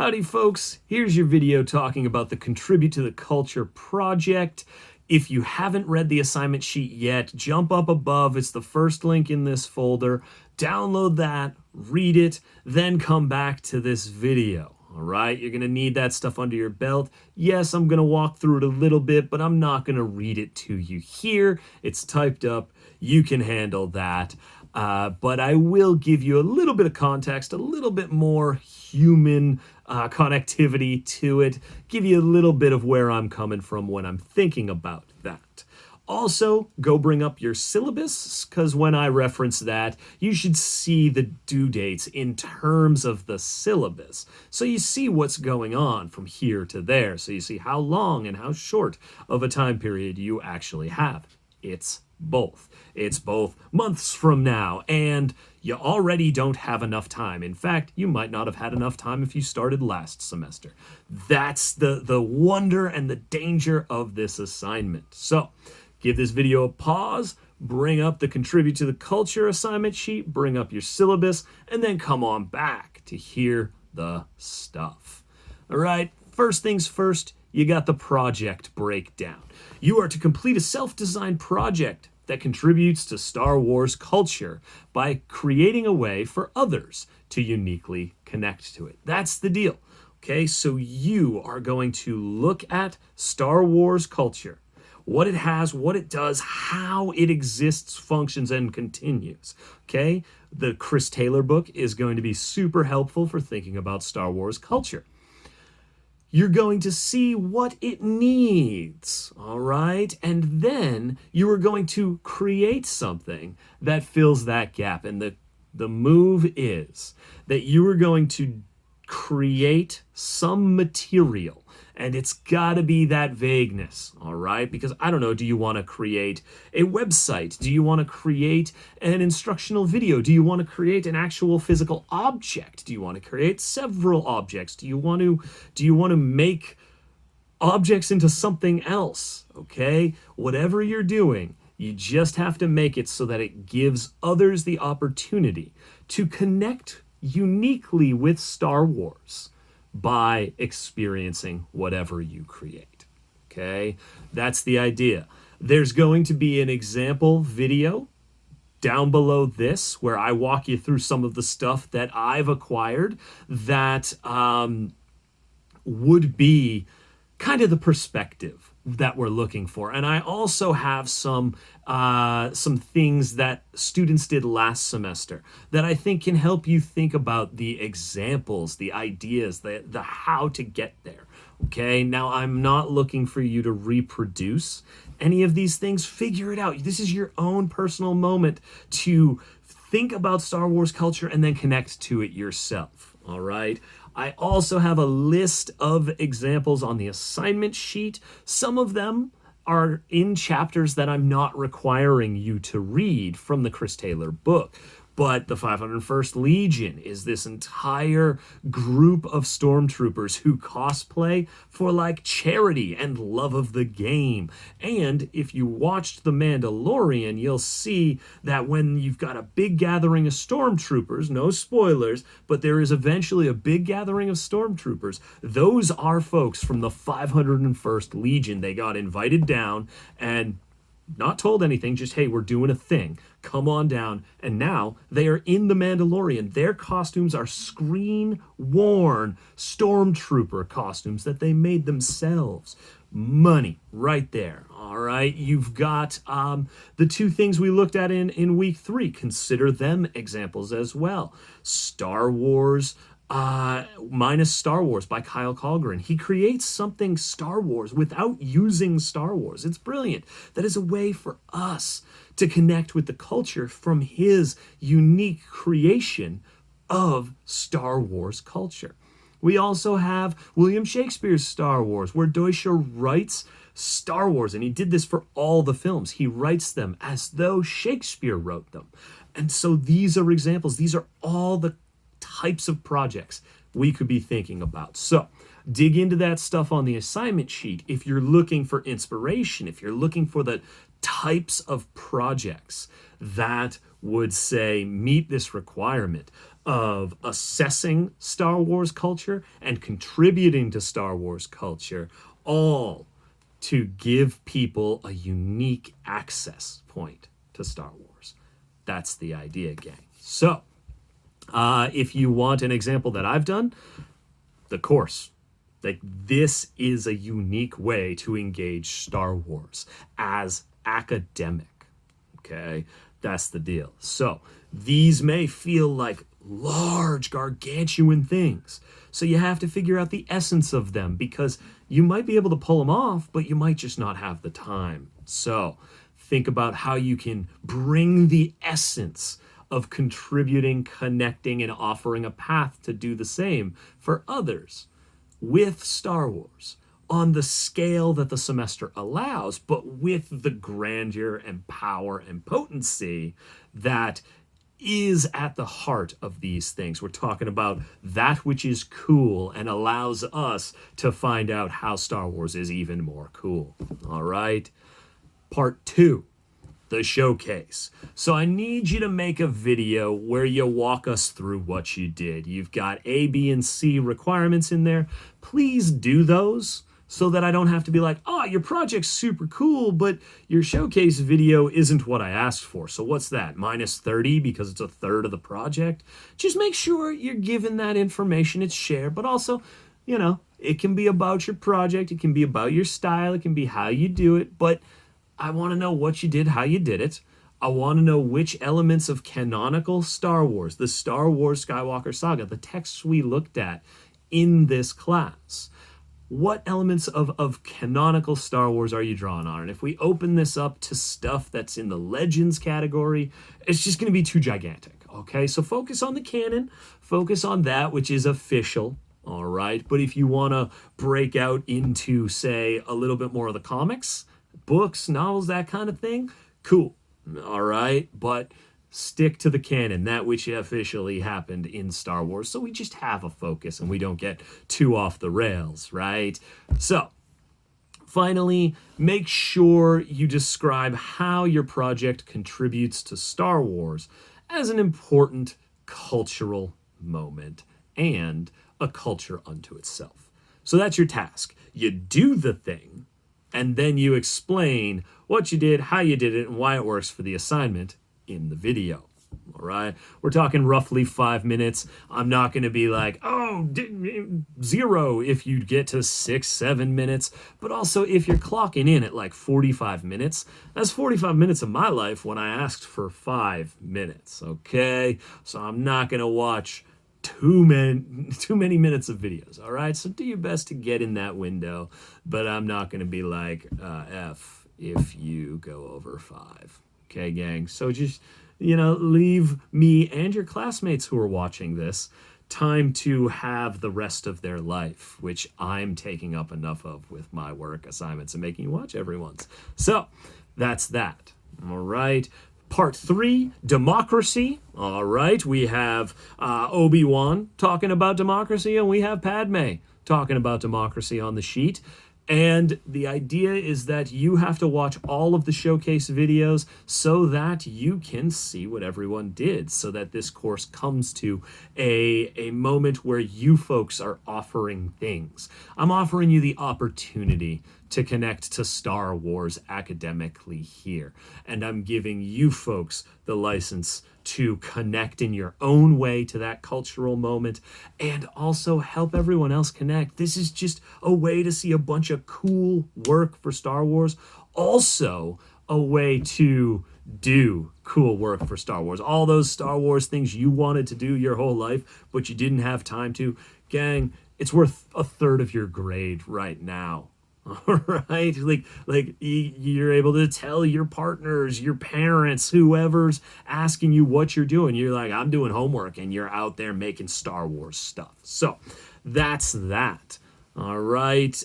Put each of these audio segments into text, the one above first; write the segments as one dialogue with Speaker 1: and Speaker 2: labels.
Speaker 1: Howdy folks, here's your video talking about the Contribute to the Culture project. If you haven't read the assignment sheet yet, jump up above, it's the first link in this folder. Download that, read it, then come back to this video. All right, you're gonna need that stuff under your belt. Yes, I'm gonna walk through it a little bit, but I'm not gonna read it to you here. It's typed up, you can handle that. But I will give you a little bit of context, a little bit more human connectivity to it, give you a little bit of where I'm coming from when I'm thinking about that. Also, go bring up your syllabus, because when I reference that, you should see the due dates in terms of the syllabus. So you see what's going on from here to there. So you see how long and how short of a time period you actually have. It's both. It's both months from now, and you already don't have enough time. In fact, you might not have had enough time if you started last semester. That's the wonder and the danger of this assignment. So, give this video a pause, bring up the Contribute to the Culture assignment sheet, bring up your syllabus, and then come on back to hear the stuff. All right, first things first, you got the project breakdown. You are to complete a self-designed project that contributes to Star Wars culture by creating a way for others to uniquely connect to it. That's the deal. Okay, so you are going to look at Star Wars culture, what it has, what it does, how it exists, functions, and continues. Okay, the Chris Taylor book is going to be super helpful for thinking about Star Wars culture. You're going to see what it needs, all right? And then you are going to create something that fills that gap. And the move is that you are going to create some material, and it's got to be that vagueness, all right? Because I don't know, do you want to create a website? Do you want to create an instructional video? Do you want to create an actual physical object? Do you want to create several objects? Do you want to make objects into something else? Okay? Whatever you're doing, you just have to make it so that it gives others the opportunity to connect uniquely with Star Wars by experiencing whatever you create. Okay, that's the idea. There's going to be an example video down below this where I walk you through some of the stuff that I've acquired that would be kind of the perspective that we're looking for. And I also have some things that students did last semester that I think can help you think about the examples, the ideas, the how to get there. Okay, now I'm not looking for you to reproduce any of these things. Figure it out. This is your own personal moment to think about Star Wars culture and then connect to it yourself. All right. I also have a list of examples on the assignment sheet. Some of them are in chapters that I'm not requiring you to read from the Chris Taylor book. But the 501st Legion is this entire group of stormtroopers who cosplay for like charity and love of the game. And if you watched The Mandalorian, you'll see that when you've got a big gathering of stormtroopers, no spoilers, but there is eventually a big gathering of stormtroopers. Those are folks from the 501st Legion. They got invited down and not told anything, just, hey, we're doing a thing. Come on down. And now they are in The Mandalorian. Their costumes are screen-worn stormtrooper costumes that they made themselves. Money right there. All right. You've got the two things we looked at in week 3. Consider them examples as well. Star Wars minus Star Wars by Kyle Colgren. He creates something Star Wars without using Star Wars. It's brilliant. That is a way for us to connect with the culture from his unique creation of Star Wars culture. We also have William Shakespeare's Star Wars, where Deutscher writes Star Wars, and he did this for all the films. He writes them as though Shakespeare wrote them. And so these are examples. These are all the types of projects we could be thinking about. So dig into that stuff on the assignment sheet if you're looking for inspiration, if you're looking for the types of projects that would say meet this requirement. of assessing Star Wars culture and contributing to Star Wars culture, all to give people a unique access point to Star Wars. That's the idea, gang. So, if you want an example that I've done, the course. Like, this is a unique way to engage Star Wars as academic. Okay, that's the deal. So, these may feel like large, gargantuan things. So, you have to figure out the essence of them because you might be able to pull them off, but you might just not have the time. So, think about how you can bring the essence of contributing, connecting, and offering a path to do the same for others with Star Wars on the scale that the semester allows, but with the grandeur and power and potency that is at the heart of these things. We're talking about that which is cool and allows us to find out how Star Wars is even more cool. All right. Part 2. The showcase. So I need you to make a video where you walk us through what you did. You've got A, B, and C requirements in there. Please do those so that I don't have to be like, oh, your project's super cool, but your showcase video isn't what I asked for. So what's that? Minus 30 because it's a third of the project? Just make sure you're given that information. It's shared, but also, you know, it can be about your project. It can be about your style. It can be how you do it, but I want to know what you did, how you did it. I want to know which elements of canonical Star Wars, the Star Wars Skywalker saga, the texts we looked at in this class, what elements of canonical Star Wars are you drawing on? And if we open this up to stuff that's in the Legends category, it's just going to be too gigantic, okay? So focus on the canon, focus on that which is official, all right? But if you want to break out into, say, a little bit more of the comics, books, novels, that kind of thing, cool. All right, but stick to the canon, that which officially happened in Star Wars, so we just have a focus and we don't get too off the rails, right? So, finally, make sure you describe how your project contributes to Star Wars as an important cultural moment and a culture unto itself. So that's your task. You do the thing, and then you explain what you did, how you did it, and why it works for the assignment in the video. All right. We're talking roughly 5 minutes. I'm not going to be like, oh, 0 if you get to 6, 7 minutes. But also, if you're clocking in at like 45 minutes, that's 45 minutes of my life when I asked for 5 minutes. Okay. So I'm not going to watch too many minutes of videos. All right. So do your best to get in that window. But I'm not going to be like, F if you go over 5. Okay, gang. So just, leave me and your classmates who are watching this time to have the rest of their life, which I'm taking up enough of with my work assignments and making you watch everyone's. So that's that. All right. Part 3, democracy. All right. We have Obi-Wan talking about democracy, and we have Padme talking about democracy on the sheet. And the idea is that you have to watch all of the showcase videos so that you can see what everyone did, so that this course comes to a moment where you folks are offering things. I'm offering you the opportunity to connect to Star Wars academically here. And I'm giving you folks the license to connect in your own way to that cultural moment and also help everyone else connect. This is just a way to see a bunch of cool work for Star Wars. Also, a way to do cool work for Star Wars. All those Star Wars things you wanted to do your whole life, but you didn't have time to. Gang, it's worth a third of your grade right now. All right, like you're able to tell your partners, your parents, whoever's asking you what you're doing. You're like, I'm doing homework, and you're out there making Star Wars stuff. So that's that. All right.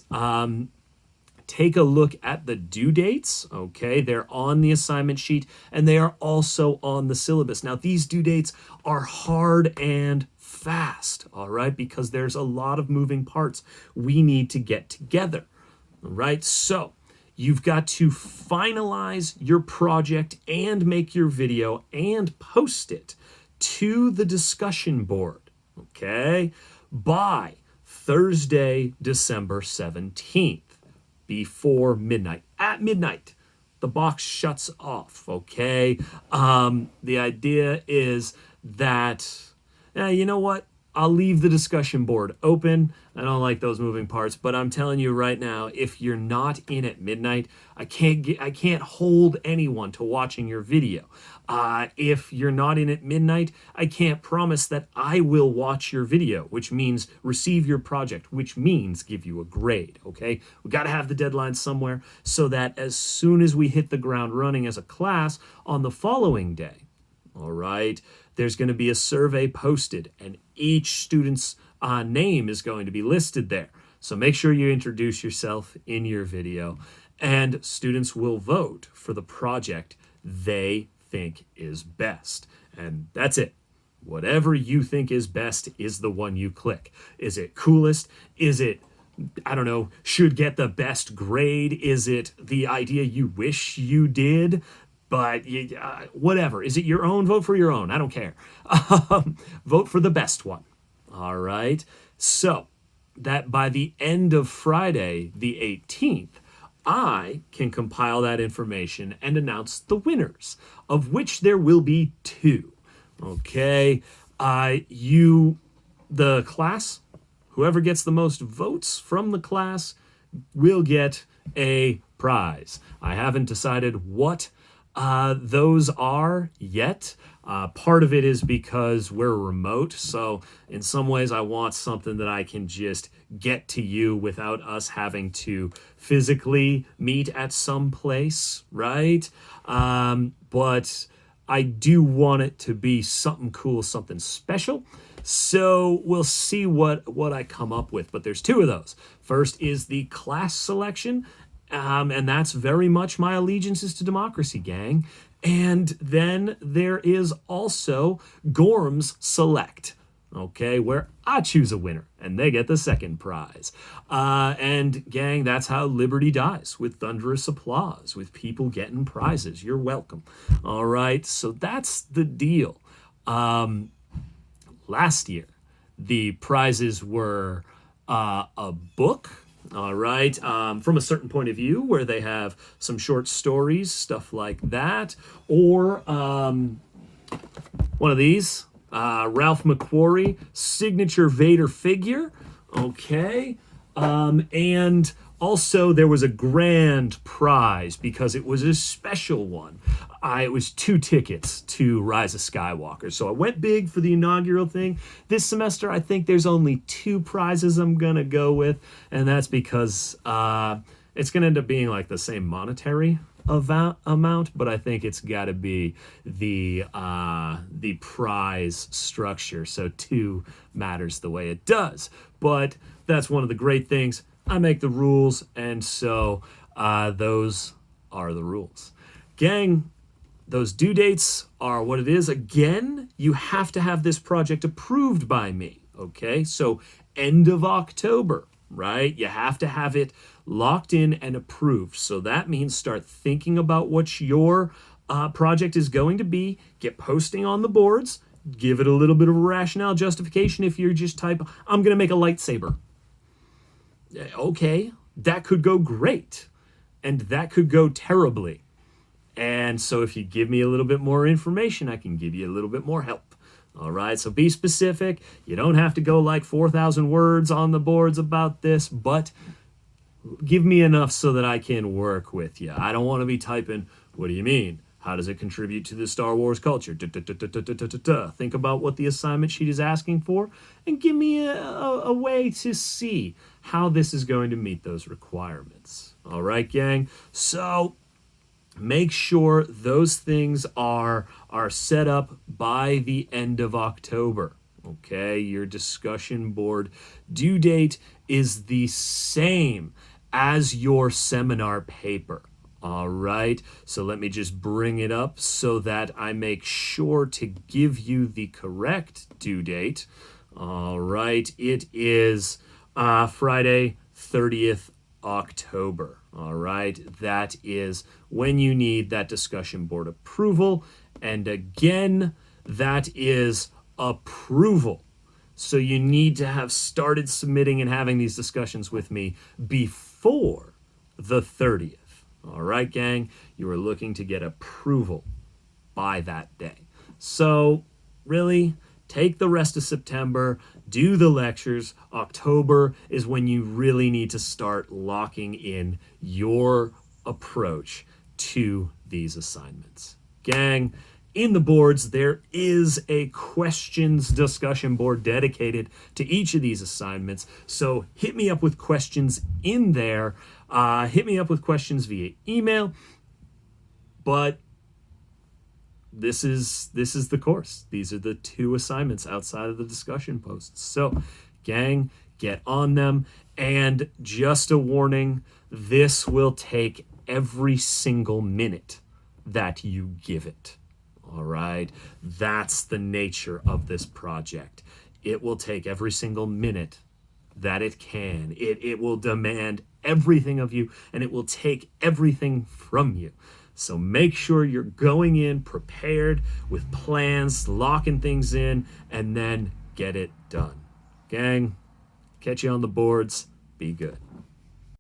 Speaker 1: Take a look at the due dates. Okay, they're on the assignment sheet, and they are also on the syllabus. Now, these due dates are hard and fast. All right, because there's a lot of moving parts we need to get together. All right, so you've got to finalize your project and make your video and post it to the discussion board, okay, by Thursday, December 17th, before midnight. At midnight, the box shuts off, okay? The idea is that, you know what? I'll leave the discussion board open. I don't like those moving parts, but I'm telling you right now, if you're not in at midnight, I can't hold anyone to watching your video. If you're not in at midnight, I can't promise that I will watch your video, which means receive your project, which means give you a grade, okay? We got to have the deadline somewhere so that as soon as we hit the ground running as a class on the following day, all right, there's going to be a survey posted, and each student's name is going to be listed there. So make sure you introduce yourself in your video, and students will vote for the project they think is best. And that's it. Whatever you think is best is the one you click. Is it coolest? Is it, I don't know, should get the best grade? Is it the idea you wish you did? But whatever. Is it your own? Vote for your own. I don't care. Vote for the best one. All right. So that by the end of Friday, the 18th, I can compile that information and announce the winners, of which there will be 2. Okay. The class, whoever gets the most votes from the class will get a prize. I haven't decided what those are yet. Part of it is because we're remote, so in some ways I want something that I can just get to you without us having to physically meet at some place, right? But I do want it to be something cool, something special. So we'll see what I come up with, but there's 2 of those. First is the class selection, and that's very much my allegiances to democracy, gang. And then there is also Gorms Select, okay, where I choose a winner and they get the second prize. And gang, that's how Liberty dies, with thunderous applause, with people getting prizes. You're welcome. All right, so that's the deal. Last year, the prizes were a book, all right, from a certain point of view, where they have some short stories, stuff like that, or one of these, Ralph McQuarrie signature Vader figure, okay, and also there was a grand prize because it was a special one. It was 2 tickets to Rise of Skywalker. So I went big for the inaugural thing. This semester, I think there's only 2 prizes I'm going to go with. And that's because it's going to end up being like the same monetary amount, but I think it's got to be the prize structure. So 2 matters the way it does. But that's one of the great things. I make the rules, and so those are the rules. Gang, those due dates are what it is. Again, you have to have this project approved by me, okay? So end of October, right? You have to have it locked in and approved. So that means start thinking about what your project is going to be, get posting on the boards, give it a little bit of a rationale, justification. If you're just type, I'm going to make a lightsaber. Okay, that could go great, and that could go terribly. And so if you give me a little bit more information, I can give you a little bit more help. All right, so be specific. You don't have to go like 4,000 words on the boards about this, but give me enough so that I can work with you. I don't want to be typing, what do you mean? How does it contribute to the Star Wars culture? Think about what the assignment sheet is asking for and give me a way to see how this is going to meet those requirements. All right, gang? So make sure those things are set up by the end of October. Okay, your discussion board due date is the same as your seminar paper. All right, so let me just bring it up so that I make sure to give you the correct due date. All right, it is Friday, 30th October. All right, that is when you need that discussion board approval. And again, That is approval. So you need to have started submitting and having these discussions with me before the 30th. All right, gang, you are looking to get approval by that day. So really, take the rest of September, do the lectures. October is when you really need to start locking in your approach to these assignments. Gang, in the boards, there is a questions discussion board dedicated to each of these assignments. So hit me up with questions in there. Hit me up with questions via email. But this is the course. These are the 2 assignments outside of the discussion posts. So, gang, get on them. And just a warning, this will take every single minute that you give it. All right? That's the nature of this project. It will take every single minute that it can. It will demand everything of you, and it will take everything from you. So make sure you're going in prepared with plans, locking things in, and then get it done. Gang, catch you on the boards. Be good.